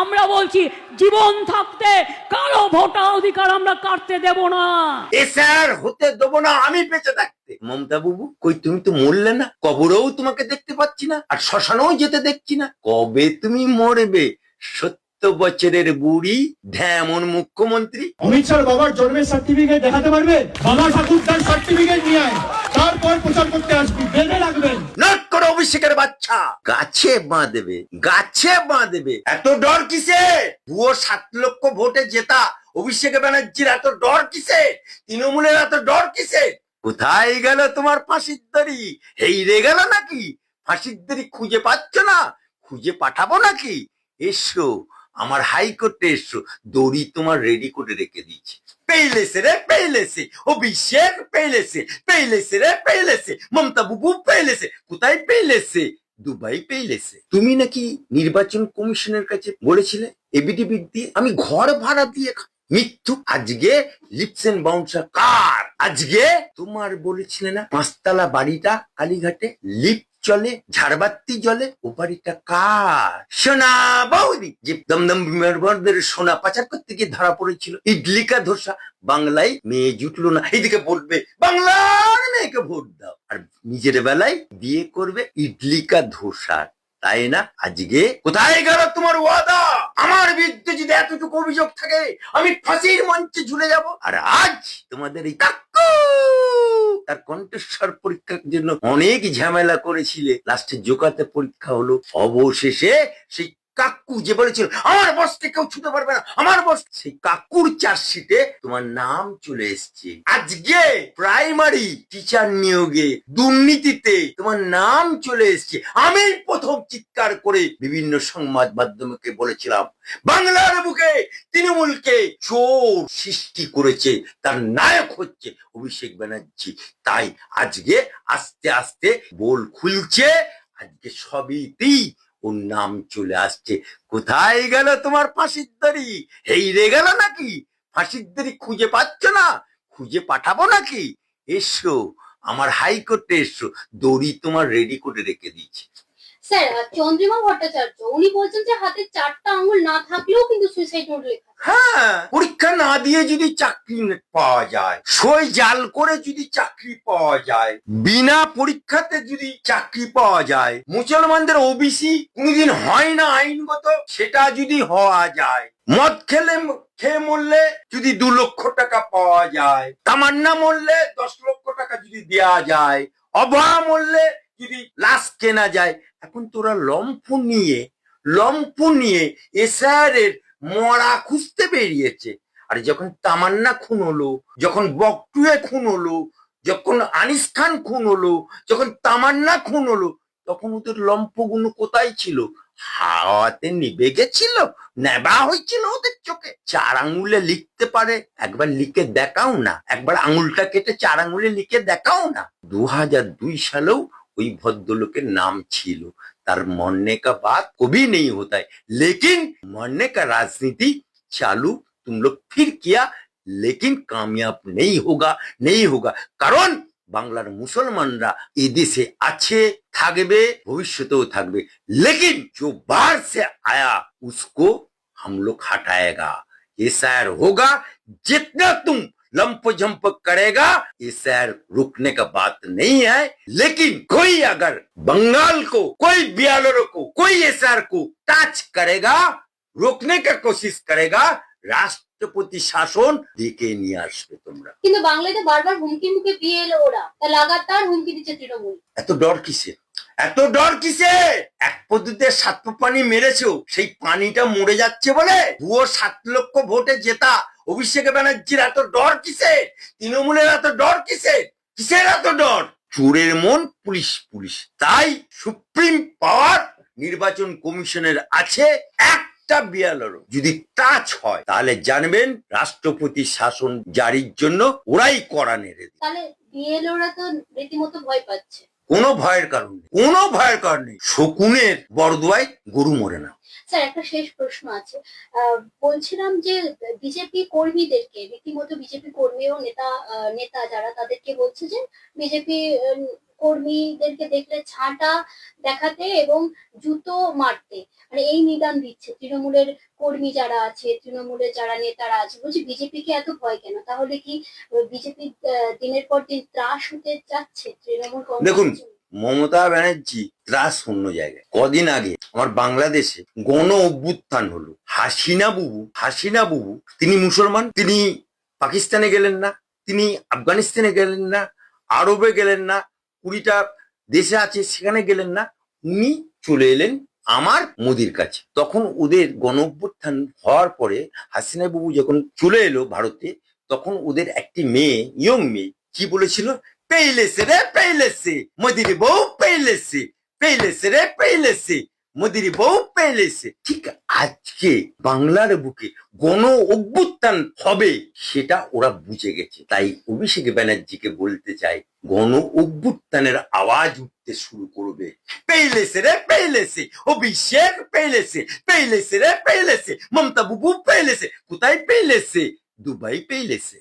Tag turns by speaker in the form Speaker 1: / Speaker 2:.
Speaker 1: আমরা বলছি জীবন থাকতে কারো ভোটার অধিকার আমরা কাটতে দেব না।
Speaker 2: এ স্যার হতে দেবো না আমি বেঁচে থাকতে। মমতা বাবু কই তুমি তো মরলে না, কবরেও তোমাকে দেখতে পাচ্ছি না, আর শ্মশানেও যেতে দেখছি না। কবে তুমি মরবে? 70 বছরের বুড়ি ঢেমন মুখ্যমন্ত্রী।
Speaker 3: অমিত শাহ বাবার জন্মের সার্টিফিকেট দেখাতে পারবে? বাবা ঠাকুর তার সার্টিফিকেট নিয়ে আয়, তারপর প্রচার করতে আসবি, বেঁধে রাখবেন।
Speaker 2: নট করে অভিষেকের বাচ্চা গাছে বাঁধবে, গাছে বাঁধবে। এত ডর কিসে? ভুয়ো 7 লক্ষ ভোটে জেতা অভিষেক ব্যানার্জির এত ডর কিসে? তৃণমূলের এত ডর কিসে? কোথায় গেল তোমার ফাঁসির দড়ি? হেইরে গেল নাকি? ফাঁসির দড়ি খুঁজে পাচ্ছ না? খুঁজে পাঠাবো নাকি? এসো আমার হাইকোর্টে এসো, দড়ি তোমার রেডি করে রেখে দিয়েছি। পেইলেছে রে পেইলেছে, অভিষেক পেইলেছে, পেইলেছে রে পেইলেছে, মমতা বাবু পেইলেছে। কোথায় পেইলেছে? দুবাই পেইলেছে। তুমি নাকি নির্বাচন কমিশনের কাছে বলেছিলে এবিডিবিট দিয়ে আমি ঘর ভাড়া দিয়ে খাই। মৃত্যু। আজকে লিপস এন্ড বাউন্সার কার? আজকে তোমার বলেছিলে না 5 তলা বাড়িটা কালীঘাটে লিফট চলে, ঝাড়বাতি জ্বলে, ও বাড়িটা কার? সোনা বৌদি যে দমদম বিমানবন্দরের সোনা পাচার করতে গিয়ে ধরা পড়েছিল। ইডলি কা ধোসা। বাংলায় মেয়ে জুটলো না, এইদিকে বলবে বাংলার মেয়েকে ভোট দাও, আর নিজের বেলায় বিয়ে করবে ইডলি কা ধোসা, তাই না? আজকে কোথায় গেল তোমার ওয়াদা? আমার বিরুদ্ধে যদি এতটুকু অভিযোগ থাকে আমি ফাঁসির মঞ্চে ঝুলে যাব। আর আজ তোমাদের এই কাকু তার কণ্ঠস্বর পরীক্ষার জন্য অনেক ঝামেলা করেছিলে, লাস্টে জোকাতে পরীক্ষা হলো। অবশেষে সেই কাকু যে বলেছিল আমার বসকে কেউ ছুতে পারবে না, আমার বস, সেই কাকুর চার্জশিটে তোমার নাম চলে এসছে। আজকে প্রাইমারি টিচার নিয়োগে দুর্নীতিতে তোমার নাম চলে এসছে। আমি প্রথম চিৎকার করে বিভিন্ন সংবাদ মাধ্যমকে বলেছিলাম বাংলার বুকে তৃণমূলকে চোর সৃষ্টি করেছে, তার নায়ক হচ্ছে অভিষেক ব্যানার্জি। তাই আজকে আস্তে আস্তে বোল খুলছে, আজকে সবইতেই ওর নাম চলে আসছে। কোথায় গেল তোমার ফাঁসির দড়ি? হেইরে গেল নাকি? ফাঁসির দড়ি খুঁজে পাচ্ছ না? খুঁজে পাঠাবো নাকি? এসো আমার হাইকোর্টে এসো, দড়ি তোমার রেডি করে রেখে দিয়েছি।
Speaker 4: স্যার, চন্দ্রিমা ভট্টাচার্য উনি বলছেন যে হাতে 4টা আঙ্গুল না থাকলেও কিন্তু সুইসাইড নোট লেখা।
Speaker 2: হ্যাঁ, পরীক্ষা না দিয়ে যদি চাকরি পাওয়া যায়, সই জাল করে যদি চাকরি পাওয়া যায়, বিনা পরীক্ষাতে যদি চাকরি পাওয়া যায়, মুসলমানদের ওবিসি কোনদিন হয় না আইনগত, সেটা যদি হওয়া যায়, মদ খেয়ে মরলে যদি 2 লক্ষ টাকা পাওয়া যায়, তামান্না মরলে 10 লক্ষ টাকা যদি দেওয়া যায়, অভয়া মরলে যদি লাশ কেনা যায়। এখন তোরা লম্ফ নিয়ে এসআরের মরা খুঁজতে বেরিয়েছে। আর যখন তামান্না খুন হলো, যখন বকটুয়ে খুন হলো, যখন আনিস খান খুন হলো, যখন তামান্না খুন হলো, তখন ওদের লম্ফগুলো কোথায় ছিল? হাওয়াতে নিভে গেছিল, নেবা হয়েছিল ওদের চোখে। 4 আঙুলে লিখতে পারে, একবার লিখে দেখাও না। একবার আঙুলটা কেটে 4 আঙুলে লিখে দেখাও না। 2002 সালেও ওই ভদ্রলোকের नाम ছিল। तार मरने का बात कभी नहीं होता है, लेकिन मरने का राजनीति चालू तुम लोग फिर किया, लेकिन कामयाब नहीं होगा। कारण बांग्लार मुसलमानरा ए देशे आछे, थाकबे, भविष्यतेও থাকবে। लेकिन जो बाहर से आया उसको हम लोग हटाएगा। ये शायर होगा, जितना तुम लंप जंप करेगा ये शहर रुकने का बात नहीं है। लेकिन कोई अगर बंगाल को, कोई बिहार को, कोई शहर को टच करेगा, रोकने का कोशिश करेगा, রাষ্ট্রপতি শাসন দেখে নিয়ে আসবে তোমরা।
Speaker 4: কিন্তু বাংলাতে বারবার হুমকি মুখে বিএলও ওরা, তা লাগাতার হুমকি দিচ্ছে তৃণমূল।
Speaker 2: এত ডর কিসে? এত ডর কিসে? এক পদ্ধতিতে 7 পানি মেরেছো, সেই পানিটা মরে যাচ্ছে বলে ভুয়ো 7 লক্ষ ভোটে জেতা অভিষেক ব্যানার্জির এত ডর কিসে? তৃণমূলের এত ডর কিসে? কিসের এত ডর? চোরের মন পুলিশ। তাই সুপ্রিম পাওয়ার নির্বাচন কমিশনের আছে। একটা বিএলও যদি টাচ হয় তাহলে জানবেন রাষ্ট্রপতি শাসন জারির জন্য ওরাই কড়া নেড়ে দেয়।
Speaker 4: তাহলে বিএলওরা তো রীতিমতো ভয় পাচ্ছে।
Speaker 2: কোনো ভয়ের কারণ নেই। শকুনের বরদোয়ায় গরু মরে না।
Speaker 4: স্যার একটা শেষ প্রশ্ন আছে। বলছিলাম যে বিজেপি কর্মীদেরকে রীতিমতো বিজেপি কর্মী ও নেতা যারা তাদেরকে বলছে যে বিজেপি কর্মীদেরকে দেখলে ছাঁটা দেখাতে এবং জুতো মারতে, মানে এই নিদান দিচ্ছে তৃণমূলের কর্মী যারা আছে, তৃণমূলের যারা নেতারা আছে। বলছি বিজেপিকে এত ভয় কেন? তাহলে কি বিজেপি দিনের পর দিন ত্রাস হতে যাচ্ছে তৃণমূল
Speaker 2: দেখুন,
Speaker 4: কংগ্রেস?
Speaker 2: মমতা ব্যানার্জি ত্রাস অন্য জায়গায়। কদিন আগে আমার বাংলাদেশে গণ অভ্যুত্থান হলো। হাসিনা বুবু তিনি মুসলমান, তিনি পাকিস্তানে গেলেন না, তিনি আফগানিস্তানে গেলেন না, আরবে গেলেন না, 20টা দেশে আছে সেখানে গেলেন না, উনি চলে এলেন আমার মোদির কাছে। তখন ওদের গণ অভ্যুত্থান হওয়ার পরে হাসিনা বুবু যখন চলে এলো ভারতে, তখন ওদের একটি মেয়ে, ইয়ং মেয়ে, কি বলেছিল? পেইলেছে রে পেইলেছে, মোদির বউ পেইলেছে, পেইলেছে রে পেইলেছে, মোদির বউ পেইলেছে। ঠিক আজকে বাংলার বুকে গণ অভ্যুত্থান হবে সেটা ওরা বুঝে গেছে। তাই অভিষেক ব্যানার্জিকে বলতে চাই, গণ অভ্যুত্থানের আওয়াজ উঠতে শুরু করবে। পেইলেছে রে পেইলেছে, অভিষেক পেইলেছে, পেইলেছে রে পেইলেছে, মমতা বুবু পেইলেছে। কোথায় পেইলেছে? দুবাই পেইলেছে।